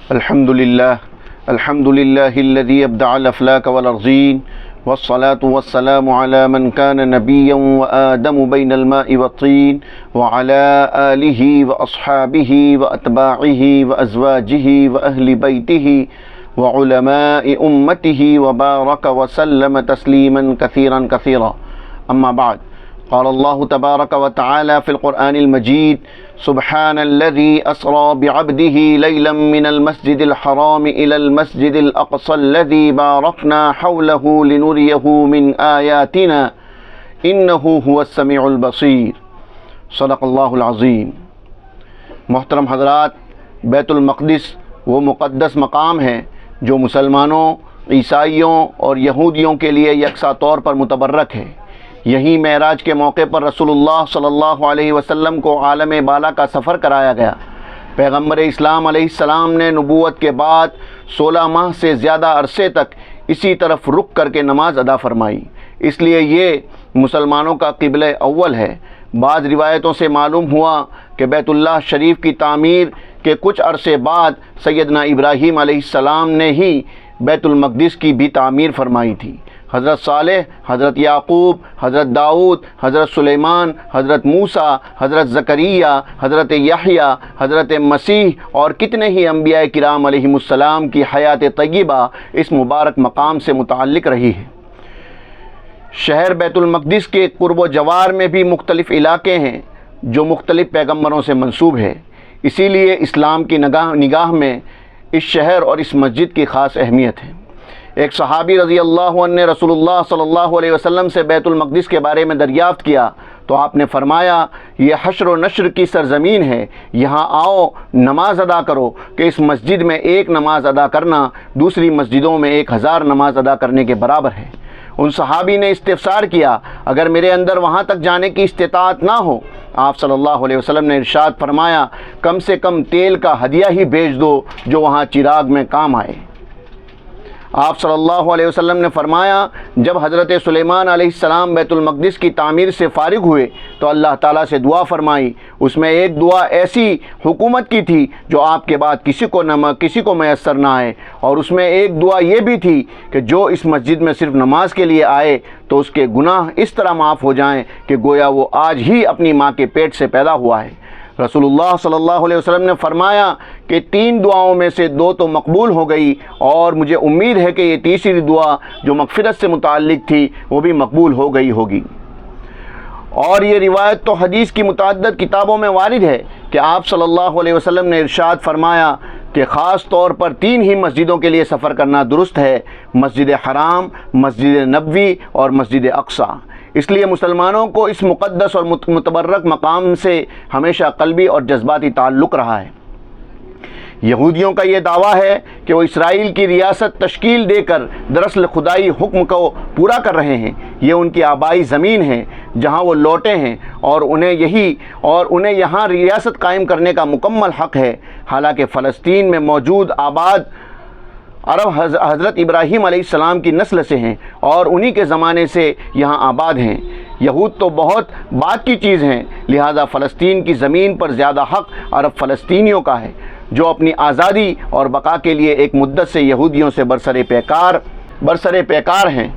الحمد لله الذي أبدع الأفلاك والأرضين والصلاة والسلام على من كان نبيا وآدم بين الماء والطين وعلى آله وأصحابه وأتباعه وأزواجه وأهل بيته وعلماء أمته وبارك وسلم تسليما كثيرا كثيرا. أما بعد، قال الله تبارك وتعالى في القرآن المجيد: سبحان الذي أسرى بعبده ليلا من المسجد الحرام إلى المسجد الأقصى الذي باركنا حوله لنريه من آياتنا إنه هو السميع البصير. صدق اللہ العظیم. محترم حضرات، بیت المقدس وہ مقدس مقام ہے جو مسلمانوں، عیسائیوں اور یہودیوں کے لیے یکساں طور پر متبرک ہے. یہیں معراج کے موقع پر رسول اللہ صلی اللہ علیہ وسلم کو عالم بالا کا سفر کرایا گیا. پیغمبر اسلام علیہ السلام نے نبوت کے بعد 16 ماہ سے زیادہ عرصے تک اسی طرف رخ کر کے نماز ادا فرمائی، اس لیے یہ مسلمانوں کا قبلہ اول ہے. بعض روایتوں سے معلوم ہوا کہ بیت اللہ شریف کی تعمیر کے کچھ عرصے بعد سیدنا ابراہیم علیہ السلام نے ہی بیت المقدس کی بھی تعمیر فرمائی تھی. حضرت صالح، حضرت یعقوب، حضرت داؤد، حضرت سلیمان، حضرت موسیٰ، حضرت زکریا، حضرت یحییٰ، حضرت مسیح اور کتنے ہی انبیاء کرام علیہم السلام کی حیات طیبہ اس مبارک مقام سے متعلق رہی ہے. شہر بیت المقدس کے قرب و جوار میں بھی مختلف علاقے ہیں جو مختلف پیغمبروں سے منسوب ہے. اسی لیے اسلام کی نگاہ میں اس شہر اور اس مسجد کی خاص اہمیت ہے. ایک صحابی رضی اللہ عنہ نے رسول اللہ صلی اللہ علیہ وسلم سے بیت المقدس کے بارے میں دریافت کیا تو آپ نے فرمایا: یہ حشر و نشر کی سرزمین ہے، یہاں آؤ، نماز ادا کرو کہ اس مسجد میں ایک نماز ادا کرنا دوسری مسجدوں میں 1000 نماز ادا کرنے کے برابر ہے. ان صحابی نے استفسار کیا: اگر میرے اندر وہاں تک جانے کی استطاعت نہ ہو؟ آپ صلی اللہ علیہ وسلم نے ارشاد فرمایا: کم سے کم تیل کا ہدیہ ہی بھیج دو جو وہاں چراغ میں کام آئے. آپ صلی اللہ علیہ وسلم نے فرمایا: جب حضرت سلیمان علیہ السلام بیت المقدس کی تعمیر سے فارغ ہوئے تو اللہ تعالیٰ سے دعا فرمائی. اس میں ایک دعا ایسی حکومت کی تھی جو آپ کے بعد کسی کو میسر نہ آئے، اور اس میں ایک دعا یہ بھی تھی کہ جو اس مسجد میں صرف نماز کے لیے آئے تو اس کے گناہ اس طرح معاف ہو جائیں کہ گویا وہ آج ہی اپنی ماں کے پیٹ سے پیدا ہوا ہے. رسول اللہ صلی اللہ علیہ وسلم نے فرمایا کہ 3 دعاؤں میں سے 2 تو مقبول ہو گئی، اور مجھے امید ہے کہ یہ تیسری دعا جو مغفرت سے متعلق تھی وہ بھی مقبول ہو گئی ہوگی. اور یہ روایت تو حدیث کی متعدد کتابوں میں وارد ہے کہ آپ صلی اللہ علیہ وسلم نے ارشاد فرمایا کہ خاص طور پر 3 ہی مسجدوں کے لیے سفر کرنا درست ہے: مسجد حرام، مسجد نبوی اور مسجد اقصیٰ. اس لیے مسلمانوں کو اس مقدس اور متبرک مقام سے ہمیشہ قلبی اور جذباتی تعلق رہا ہے. یہودیوں کا یہ دعویٰ ہے کہ وہ اسرائیل کی ریاست تشکیل دے کر دراصل خدائی حکم کو پورا کر رہے ہیں. یہ ان کی آبائی زمین ہے جہاں وہ لوٹے ہیں، اور انہیں یہاں ریاست قائم کرنے کا مکمل حق ہے. حالانکہ فلسطین میں موجود آباد عرب حضرت ابراہیم علیہ السلام کی نسل سے ہیں اور انہی کے زمانے سے یہاں آباد ہیں. یہود تو بہت بعد کی چیز ہیں، لہذا فلسطین کی زمین پر زیادہ حق عرب فلسطینیوں کا ہے جو اپنی آزادی اور بقا کے لیے ایک مدت سے یہودیوں سے برسر پیکار ہیں.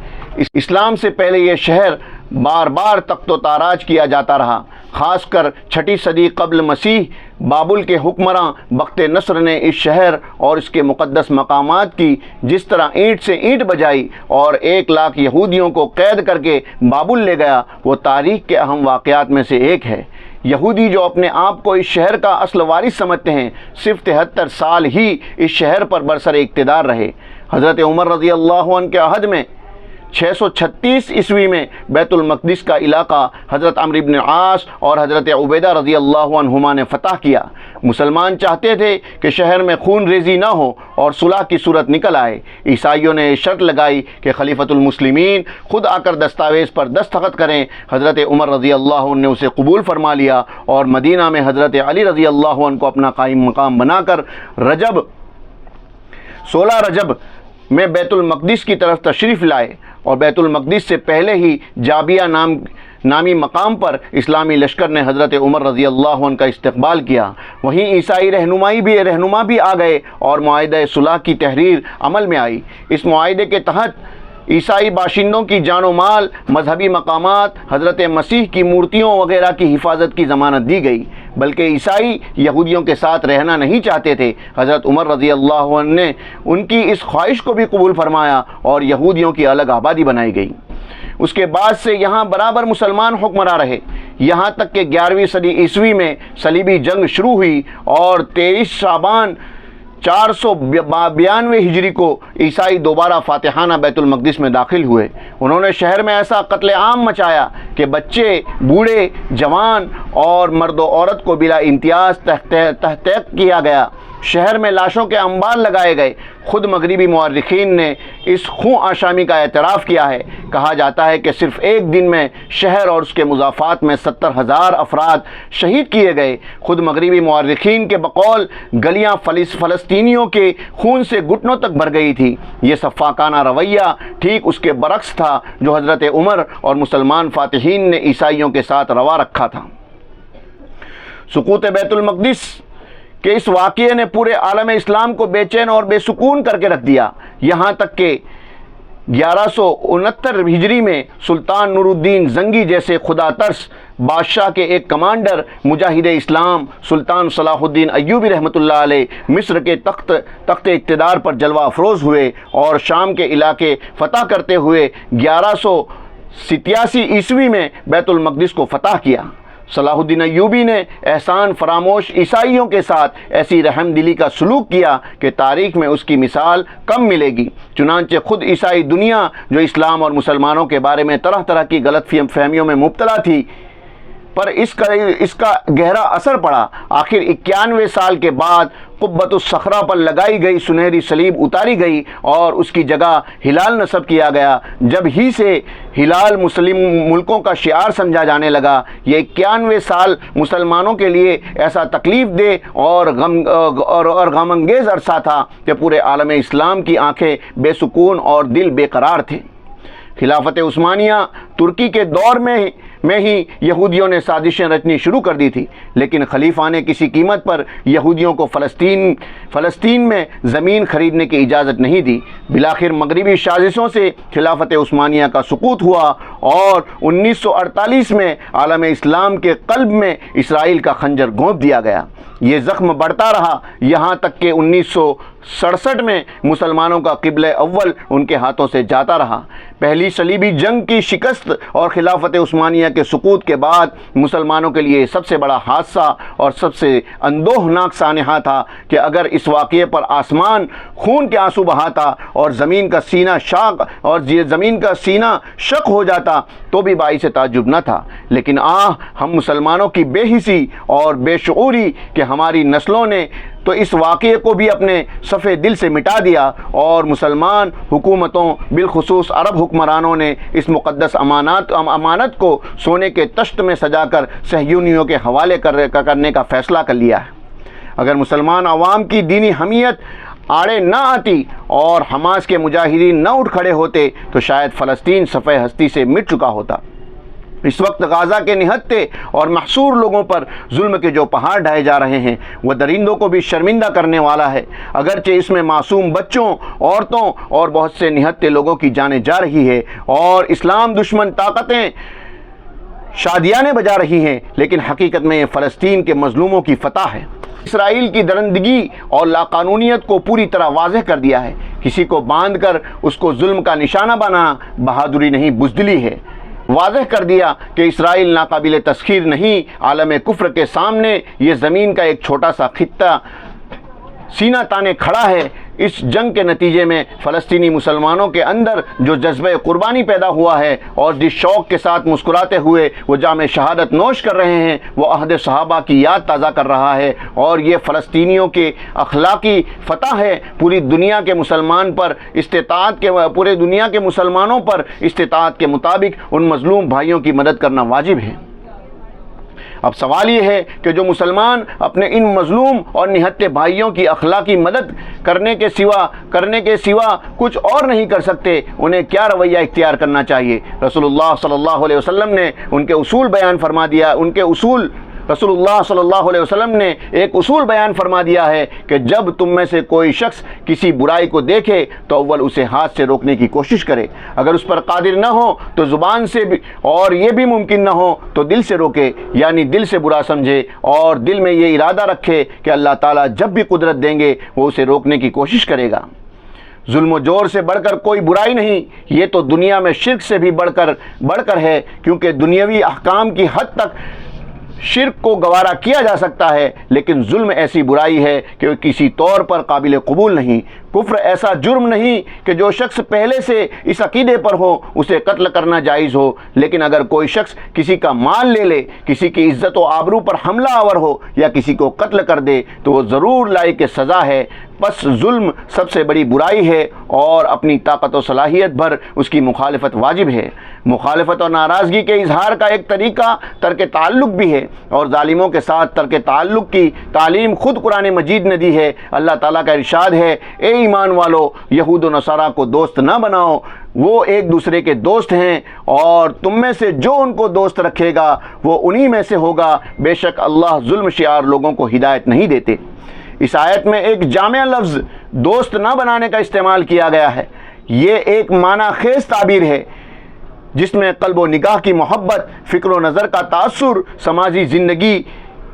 اسلام سے پہلے یہ شہر بار بار تخت و تاراج کیا جاتا رہا. خاص کر 6 صدی قبل مسیح بابل کے حکمراں بخت نصر نے اس شہر اور اس کے مقدس مقامات کی جس طرح اینٹ سے اینٹ بجائی اور 1 لاکھ یہودیوں کو قید کر کے بابل لے گیا، وہ تاریخ کے اہم واقعات میں سے ایک ہے. یہودی جو اپنے آپ کو اس شہر کا اصل وارث سمجھتے ہیں، صرف 73 سال ہی اس شہر پر برسر اقتدار رہے. حضرت عمر رضی اللہ عنہ کے عہد میں 636 عیسوی میں بیت المقدس کا علاقہ حضرت عمرو بن عاص اور حضرت عبیدہ رضی اللہ عنہما نے فتح کیا. مسلمان چاہتے تھے کہ شہر میں خون ریزی نہ ہو اور صلح کی صورت نکل آئے. عیسائیوں نے شرط لگائی کہ خلیفۃ المسلمین خود آ کر دستاویز پر دستخط کریں. حضرت عمر رضی اللہ عنہ نے اسے قبول فرما لیا اور مدینہ میں حضرت علی رضی اللہ عنہ کو اپنا قائم مقام بنا کر 16 رجب میں بیت المقدس کی طرف تشریف لائے، اور بیت المقدس سے پہلے ہی جابیہ نامی مقام پر اسلامی لشکر نے حضرت عمر رضی اللہ عنہ کا استقبال کیا۔ وہیں عیسائی رہنما بھی آ گئے اور معاہدہ صلح کی تحریر عمل میں آئی۔ اس معاہدے کے تحت عیسائی باشندوں کی جان و مال، مذہبی مقامات، حضرت مسیح کی مورتیوں وغیرہ کی حفاظت کی ضمانت دی گئی، بلکہ عیسائی یہودیوں کے ساتھ رہنا نہیں چاہتے تھے۔ حضرت عمر رضی اللہ عنہ نے ان کی اس خواہش کو بھی قبول فرمایا اور یہودیوں کی الگ آبادی بنائی گئی۔ اس کے بعد سے یہاں برابر مسلمان حکمراں رہے، یہاں تک کہ 11ویں صدی عیسوی میں صلیبی جنگ شروع ہوئی اور 23 شعبان 492 ہجری کو عیسائی دوبارہ فاتحانہ بیت المقدس میں داخل ہوئے۔ انہوں نے شہر میں ایسا قتل عام مچایا کہ بچے، بوڑھے، جوان اور مرد و عورت کو بلا امتیاز تحقیق کیا گیا۔ شہر میں لاشوں کے انبار لگائے گئے۔ خود مغربی مورخین نے اس خون آشامی کا اعتراف کیا ہے۔ کہا جاتا ہے کہ صرف ایک دن میں شہر اور اس کے مضافات میں 70,000 افراد شہید کیے گئے۔ خود مغربی مورخین کے بقول گلیاں فلسطینیوں کے خون سے گھٹنوں تک بھر گئی تھی۔ یہ سفاکانہ رویہ ٹھیک اس کے برعکس تھا جو حضرت عمر اور مسلمان فاتحین نے عیسائیوں کے ساتھ روا رکھا تھا۔ سقوط بیت المقدس کہ اس واقعے نے پورے عالم اسلام کو بے چین اور بے سکون کر کے رکھ دیا، یہاں تک کہ 1169 ہجری میں سلطان نور الدین زنگی جیسے خدا ترس بادشاہ کے ایک کمانڈر مجاہد اسلام سلطان صلاح الدین ایوبی رحمۃ اللہ علیہ مصر کے تخت اقتدار پر جلوہ افروز ہوئے اور شام کے علاقے فتح کرتے ہوئے 1187 عیسوی میں بیت المقدس کو فتح کیا۔ صلاح الدین ایوبی نے احسان فراموش عیسائیوں کے ساتھ ایسی رحم دلی کا سلوک کیا کہ تاریخ میں اس کی مثال کم ملے گی۔ چنانچہ خود عیسائی دنیا جو اسلام اور مسلمانوں کے بارے میں طرح طرح کی غلط فہمیوں میں مبتلا تھی پر اس کا گہرا اثر پڑا۔ آخر 91 سال کے بعد قبۃ الصخرہ پر لگائی گئی سنہری صلیب اتاری گئی اور اس کی جگہ ہلال نصب کیا گیا۔ جب ہی سے ہلال مسلم ملکوں کا شعار سمجھا جانے لگا۔ یہ 91 سال مسلمانوں کے لیے ایسا تکلیف دہ اور غم انگیز عرصہ تھا کہ پورے عالم اسلام کی آنکھیں بے سکون اور دل بے قرار تھے۔ خلافت عثمانیہ ترکی کے دور میں ہی یہودیوں نے سازشیں رچنی شروع کر دی تھی، لیکن خلیفہ نے کسی قیمت پر یہودیوں کو فلسطین میں زمین خریدنے کی اجازت نہیں دی۔ بالآخر مغربی سازشوں سے خلافت عثمانیہ کا سقوط ہوا اور 1948 میں عالم اسلام کے قلب میں اسرائیل کا خنجر گھونپ دیا گیا۔ یہ زخم بڑھتا رہا یہاں تک کہ 1967 میں مسلمانوں کا قبلہ اول ان کے ہاتھوں سے جاتا رہا۔ پہلی صلیبی جنگ کی شکست اور خلافت عثمانیہ کے سقوط کے بعد مسلمانوں کے لیے سب سے بڑا حادثہ اور سب سے اندوہناک سانحہ تھا کہ اگر اس واقعے پر آسمان خون کے آنسو بہاتا اور زمین کا سینہ شق ہو جاتا تو بھی باعث تعجب نہ تھا، لیکن ہم مسلمانوں کی بے حسی اور بے شعوری کہ ہماری نسلوں نے تو اس واقعے کو بھی اپنے صفحے دل سے مٹا دیا اور مسلمان حکومتوں بالخصوص عرب حکمرانوں نے اس مقدس امانت کو سونے کے تشت میں سجا کر صہیونیوں کے حوالے کرنے کا فیصلہ کر لیا ہے۔ اگر مسلمان عوام کی دینی حمیت آڑے نہ آتی اور حماس کے مجاہدین نہ اٹھ کھڑے ہوتے تو شاید فلسطین صفحہ ہستی سے مٹ چکا ہوتا۔ اس وقت غزہ کے نہتے اور محصور لوگوں پر ظلم کے جو پہاڑ ڈھائے جا رہے ہیں وہ درندوں کو بھی شرمندہ کرنے والا ہے۔ اگرچہ اس میں معصوم بچوں، عورتوں اور بہت سے نہتے لوگوں کی جانیں جا رہی ہے اور اسلام دشمن طاقتیں شادیانے بجا رہی ہیں، لیکن حقیقت میں یہ فلسطین کے مظلوموں کی فتح ہے۔ اسرائیل کی درندگی اور لاقانونیت کو پوری طرح واضح کر دیا ہے۔ کسی کو باندھ کر اس کو ظلم کا نشانہ بنانا بہادری نہیں بزدلی ہے۔ واضح کر دیا کہ اسرائیل ناقابل تسخیر نہیں۔ عالم کفر کے سامنے یہ زمین کا ایک چھوٹا سا خطہ سینہ تانے کھڑا ہے۔ اس جنگ کے نتیجے میں فلسطینی مسلمانوں کے اندر جو جذبہ قربانی پیدا ہوا ہے اور جس شوق کے ساتھ مسکراتے ہوئے وہ جام شہادت نوش کر رہے ہیں وہ عہد صحابہ کی یاد تازہ کر رہا ہے، اور یہ فلسطینیوں کے اخلاقی فتح ہے۔ پوری دنیا کے مسلمانوں پر استطاعت کے مطابق ان مظلوم بھائیوں کی مدد کرنا واجب ہے۔ اب سوال یہ ہے کہ جو مسلمان اپنے ان مظلوم اور نہتے بھائیوں کی اخلاقی مدد کرنے کے سوا کچھ اور نہیں کر سکتے، انہیں کیا رویہ اختیار کرنا چاہیے؟ رسول اللہ صلی اللہ علیہ وسلم نے ان کے اصول بیان فرما دیا، رسول اللہ صلی اللہ علیہ وسلم نے ایک اصول بیان فرما دیا ہے کہ جب تم میں سے کوئی شخص کسی برائی کو دیکھے تو اول اسے ہاتھ سے روکنے کی کوشش کرے، اگر اس پر قادر نہ ہو تو زبان سے بھی، اور یہ بھی ممکن نہ ہو تو دل سے روکے، یعنی دل سے برا سمجھے اور دل میں یہ ارادہ رکھے کہ اللہ تعالیٰ جب بھی قدرت دیں گے وہ اسے روکنے کی کوشش کرے گا۔ ظلم و جور سے بڑھ کر کوئی برائی نہیں، یہ تو دنیا میں شرک سے بھی بڑھ کر ہے، کیونکہ دنیاوی احکام کی حد تک شرک کو گوارا کیا جا سکتا ہے، لیکن ظلم ایسی برائی ہے کہ وہ کسی طور پر قابل قبول نہیں۔ کفر ایسا جرم نہیں کہ جو شخص پہلے سے اس عقیدے پر ہو اسے قتل کرنا جائز ہو، لیکن اگر کوئی شخص کسی کا مال لے لے، کسی کی عزت و آبرو پر حملہ آور ہو یا کسی کو قتل کر دے تو وہ ضرور لائق سزا ہے۔ پس ظلم سب سے بڑی برائی ہے اور اپنی طاقت و صلاحیت بھر اس کی مخالفت واجب ہے۔ مخالفت اور ناراضگی کے اظہار کا ایک طریقہ ترک تعلق بھی ہے، اور ظالموں کے ساتھ ترک تعلق کی تعلیم خود قرآن مجید نے دی ہے۔ اللہ تعالیٰ کا ارشاد ہے، اے ایمان والو، یہود و نصارہ کو دوست نہ بناؤ، وہ ایک دوسرے کے دوست ہیں، اور تم میں سے جو ان کو دوست رکھے گا وہ انہی میں سے ہوگا، بے شک اللہ ظلم شیار لوگوں کو ہدایت نہیں دیتے۔ اس آیت میں ایک جامع لفظ دوست نہ بنانے کا استعمال کیا گیا ہے۔ یہ ایک معنی خیز تعبیر ہے جس میں قلب و نگاہ کی محبت، فکر و نظر کا تاثر، سماجی زندگی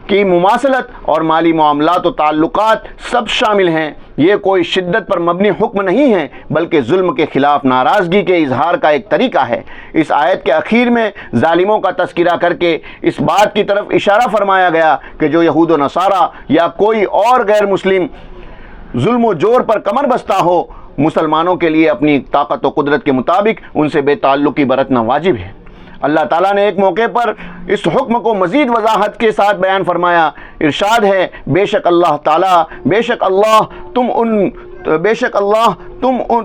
کی مماثلت اور مالی معاملات و تعلقات سب شامل ہیں۔ یہ کوئی شدت پر مبنی حکم نہیں ہے، بلکہ ظلم کے خلاف ناراضگی کے اظہار کا ایک طریقہ ہے۔ اس آیت کے اخیر میں ظالموں کا تذکرہ کر کے اس بات کی طرف اشارہ فرمایا گیا کہ جو یہود و نصارہ یا کوئی اور غیر مسلم ظلم و جور پر کمر بستہ ہو، مسلمانوں کے لیے اپنی طاقت و قدرت کے مطابق ان سے بے تعلقی برتنا واجب ہے۔ اللہ تعالیٰ نے ایک موقع پر اس حکم کو مزید وضاحت کے ساتھ بیان فرمایا، ارشاد ہے، بے شک اللہ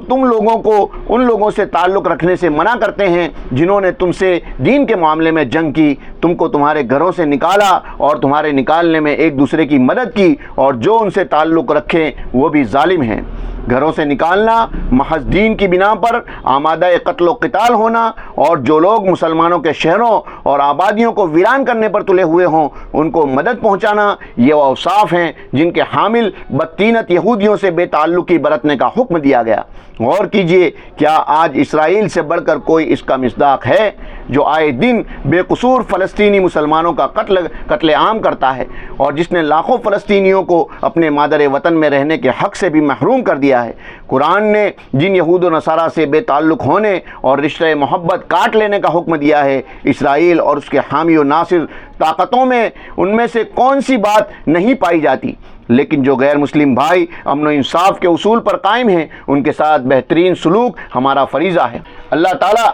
تم لوگوں کو ان لوگوں سے تعلق رکھنے سے منع کرتے ہیں جنہوں نے تم سے دین کے معاملے میں جنگ کی، تم کو تمہارے گھروں سے نکالا اور تمہارے نکالنے میں ایک دوسرے کی مدد کی، اور جو ان سے تعلق رکھیں وہ بھی ظالم ہیں۔ گھروں سے نکالنا، محض دین کی بنا پر آمادہ قتل و قتال ہونا، اور جو لوگ مسلمانوں کے شہروں اور آبادیوں کو ویران کرنے پر تلے ہوئے ہوں ان کو مدد پہنچانا، یہ وہ اوصاف ہیں جن کے حامل بدطینت یہودیوں سے بے تعلقی برتنے کا حکم دیا گیا۔ غور کیجئے، کیا آج اسرائیل سے بڑھ کر کوئی اس کا مصداق ہے جو آئے دن بے قصور فلسطینی مسلمانوں کا قتل عام کرتا ہے، اور جس نے لاکھوں فلسطینیوں کو اپنے مادر وطن میں رہنے کے حق سے بھی محروم کر دیا ہے؟ قرآن نے جن یہود و نصارہ سے بے تعلق ہونے اور رشتہ محبت کاٹ لینے کا حکم دیا ہے، اسرائیل اور اس کے حامی و ناصر طاقتوں میں ان میں سے کون سی بات نہیں پائی جاتی؟ لیکن جو غیر مسلم بھائی امن و انصاف کے اصول پر قائم ہیں ان کے ساتھ بہترین سلوک ہمارا فریضہ ہے۔ اللہ تعالیٰ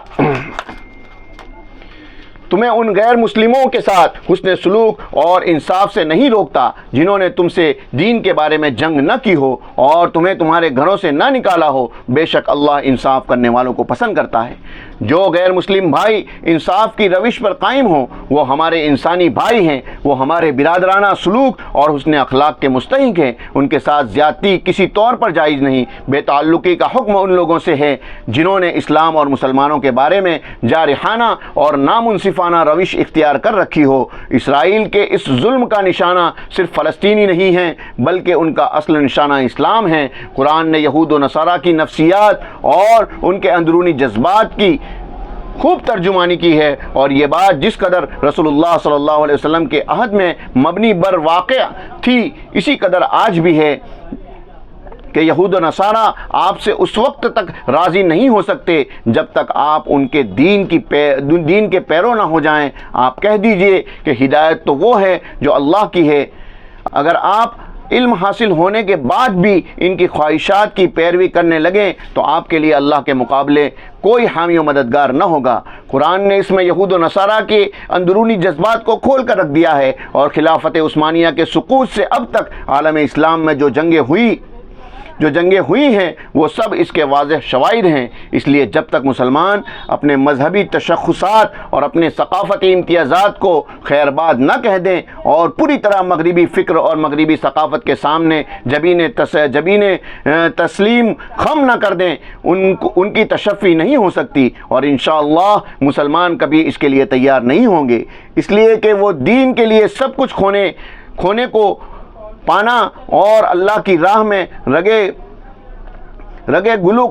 تمہیں ان غیر مسلموں کے ساتھ حسن سلوک اور انصاف سے نہیں روکتا جنہوں نے تم سے دین کے بارے میں جنگ نہ کی ہو اور تمہیں تمہارے گھروں سے نہ نکالا ہو، بے شک اللہ انصاف کرنے والوں کو پسند کرتا ہے۔ جو غیر مسلم بھائی انصاف کی روش پر قائم ہوں وہ ہمارے انسانی بھائی ہیں، وہ ہمارے برادرانہ سلوک اور حسن اخلاق کے مستحق ہیں، ان کے ساتھ زیادتی کسی طور پر جائز نہیں۔ بے تعلقی کا حکم ان لوگوں سے ہے جنہوں نے اسلام اور مسلمانوں کے بارے میں جارحانہ اور نامنصفانہ روش اختیار کر رکھی ہو۔ اسرائیل کے اس ظلم کا نشانہ صرف فلسطینی نہیں ہیں بلکہ ان کا اصل نشانہ اسلام ہے۔ قرآن نے یہود و نصارہ کی نفسیات اور ان کے اندرونی جذبات کی خوب ترجمانی کی ہے، اور یہ بات جس قدر رسول اللہ صلی اللہ علیہ وسلم کے عہد میں مبنی بر واقع تھی اسی قدر آج بھی ہے کہ یہود و نصارہ آپ سے اس وقت تک راضی نہیں ہو سکتے جب تک آپ ان کے دین کے پیرو نہ ہو جائیں۔ آپ کہہ دیجئے کہ ہدایت تو وہ ہے جو اللہ کی ہے۔ اگر آپ علم حاصل ہونے کے بعد بھی ان کی خواہشات کی پیروی کرنے لگیں تو آپ کے لیے اللہ کے مقابلے کوئی حامی و مددگار نہ ہوگا۔ قرآن نے اس میں یہود و نصارہ کے اندرونی جذبات کو کھول کر رکھ دیا ہے، اور خلافت عثمانیہ کے سقوط سے اب تک عالم اسلام میں جو جنگیں ہوئی جو جنگیں ہوئی ہیں وہ سب اس کے واضح شواہد ہیں۔ اس لیے جب تک مسلمان اپنے مذہبی تشخصات اور اپنے ثقافتی امتیازات کو خیر باد نہ کہہ دیں اور پوری طرح مغربی فکر اور مغربی ثقافت کے سامنے جبین تسلیم خم نہ کر دیں، ان کی تشفی نہیں ہو سکتی، اور انشاءاللہ مسلمان کبھی اس کے لیے تیار نہیں ہوں گے، اس لیے کہ وہ دین کے لیے سب کچھ کھونے کو پانا اور اللہ کی راہ میں رگے گلو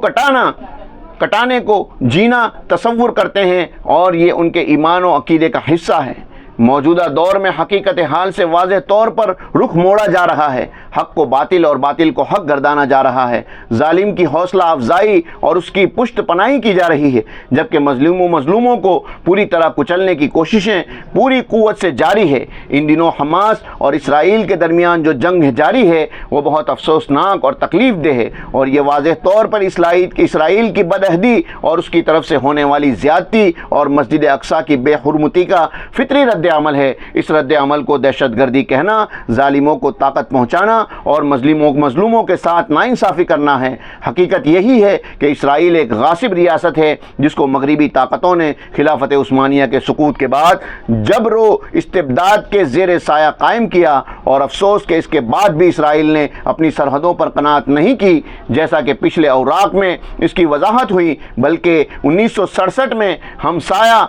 کٹانے کو جینا تصور کرتے ہیں، اور یہ ان کے ایمان و عقیدے کا حصہ ہے۔ موجودہ دور میں حقیقت حال سے واضح طور پر رخ موڑا جا رہا ہے، حق کو باطل اور باطل کو حق گردانا جا رہا ہے، ظالم کی حوصلہ افزائی اور اس کی پشت پناہی کی جا رہی ہے، جبکہ مظلوموں کو پوری طرح کچلنے کی کوششیں پوری قوت سے جاری ہے۔ ان دنوں حماس اور اسرائیل کے درمیان جو جنگ جاری ہے وہ بہت افسوسناک اور تکلیف دہ ہے، اور یہ واضح طور پر اسرائیل کی بدعہدی اور اس کی طرف سے ہونے والی زیادتی اور مسجد اقصیٰ کی بے حرمتی کا فطری رد عمل ہے۔ اس رد عمل کو دہشت گردی کہنا، ظالموں کو طاقت پہنچانا اور مظلوموں کے ساتھ ناانصافی کرنا ہے۔ حقیقت یہی ہے کہ اسرائیل ایک غاصب ریاست ہے جس کو مغربی طاقتوں نے خلافت عثمانیہ کے سقوط کے بعد جبر و استبداد کے زیر سایہ قائم کیا، اور افسوس کہ اس کے بعد بھی اسرائیل نے اپنی سرحدوں پر قناعت نہیں کی، جیسا کہ پچھلے اوراق میں اس کی وضاحت ہوئی، بلکہ 1967 میں ہمسایہ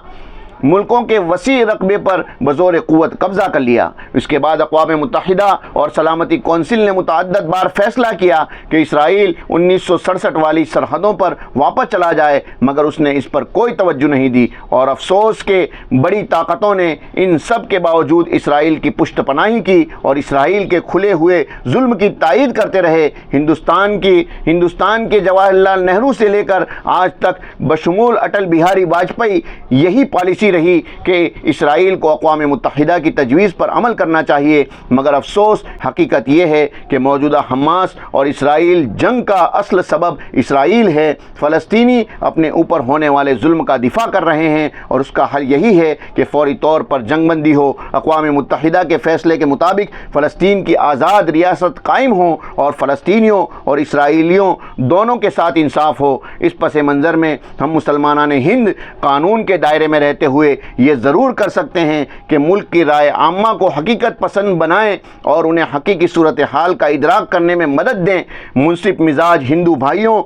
ملکوں کے وسیع رقبے پر بزور قوت قبضہ کر لیا۔ اس کے بعد اقوام متحدہ اور سلامتی کونسل نے متعدد بار فیصلہ کیا کہ اسرائیل 1967 والی سرحدوں پر واپس چلا جائے، مگر اس نے اس پر کوئی توجہ نہیں دی، اور افسوس کہ بڑی طاقتوں نے ان سب کے باوجود اسرائیل کی پشت پناہی کی اور اسرائیل کے کھلے ہوئے ظلم کی تائید کرتے رہے۔ ہندوستان کے جواہر لال نہرو سے لے کر آج تک بشمول اٹل بہاری واجپئی یہی پالیسی رہی کہ اسرائیل کو اقوام متحدہ کی تجویز پر عمل کرنا چاہیے، مگر افسوس حقیقت یہ ہے کہ موجودہ حماس اور اسرائیل جنگ کا اصل سبب اسرائیل ہے۔ فلسطینی اپنے اوپر ہونے والے ظلم کا دفاع کر رہے ہیں، اور اس کا حل یہی ہے کہ فوری طور پر جنگ بندی ہو، اقوام متحدہ کے فیصلے کے مطابق فلسطین کی آزاد ریاست قائم ہو، اور فلسطینیوں اور اسرائیلیوں دونوں کے ساتھ انصاف ہو۔ اس پس منظر میں ہم مسلمانان ہند قانون کے دائرے میں رہتے ہوئے یہ ضرور کر سکتے ہیں کہ ملک کی رائے عامہ کو حقیقت پسند بنائیں اور انہیں حقیقی صورتحال کا ادراک کرنے میں مدد دیں۔ منصف مزاج ہندو بھائیوں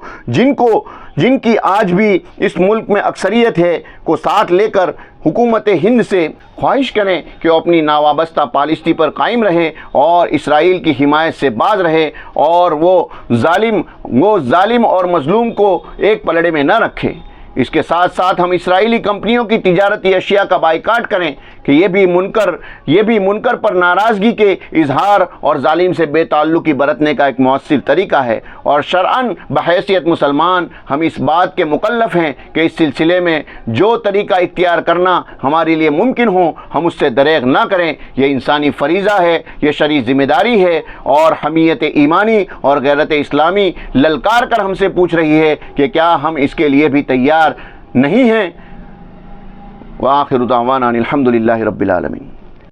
جن کی آج بھی اس ملک میں اکثریت ہے کو ساتھ لے کر حکومت ہند سے خواہش کریں کہ وہ اپنی ناوابستہ پالیسی پر قائم رہے اور اسرائیل کی حمایت سے باز رہے، اور وہ ظالم اور مظلوم کو ایک پلڑے میں نہ رکھے۔ اس کے ساتھ ساتھ ہم اسرائیلی کمپنیوں کی تجارتی اشیاء کا بائیکاٹ کریں کہ یہ بھی منکر پر ناراضگی کے اظہار اور ظالم سے بے تعلقی برتنے کا ایک مؤثر طریقہ ہے، اور شرعاً بحیثیت مسلمان ہم اس بات کے مکلف ہیں کہ اس سلسلے میں جو طریقہ اختیار کرنا ہمارے لیے ممکن ہو ہم اس سے دریغ نہ کریں۔ یہ انسانی فریضہ ہے، یہ شرعی ذمہ داری ہے، اور حمیت ایمانی اور غیرت اسلامی للکار کر ہم سے پوچھ رہی ہے کہ کیا ہم اس کے لیے بھی تیار نہیں ہیں۔ وآخر دعوانا الحمد للہ رب العالمین۔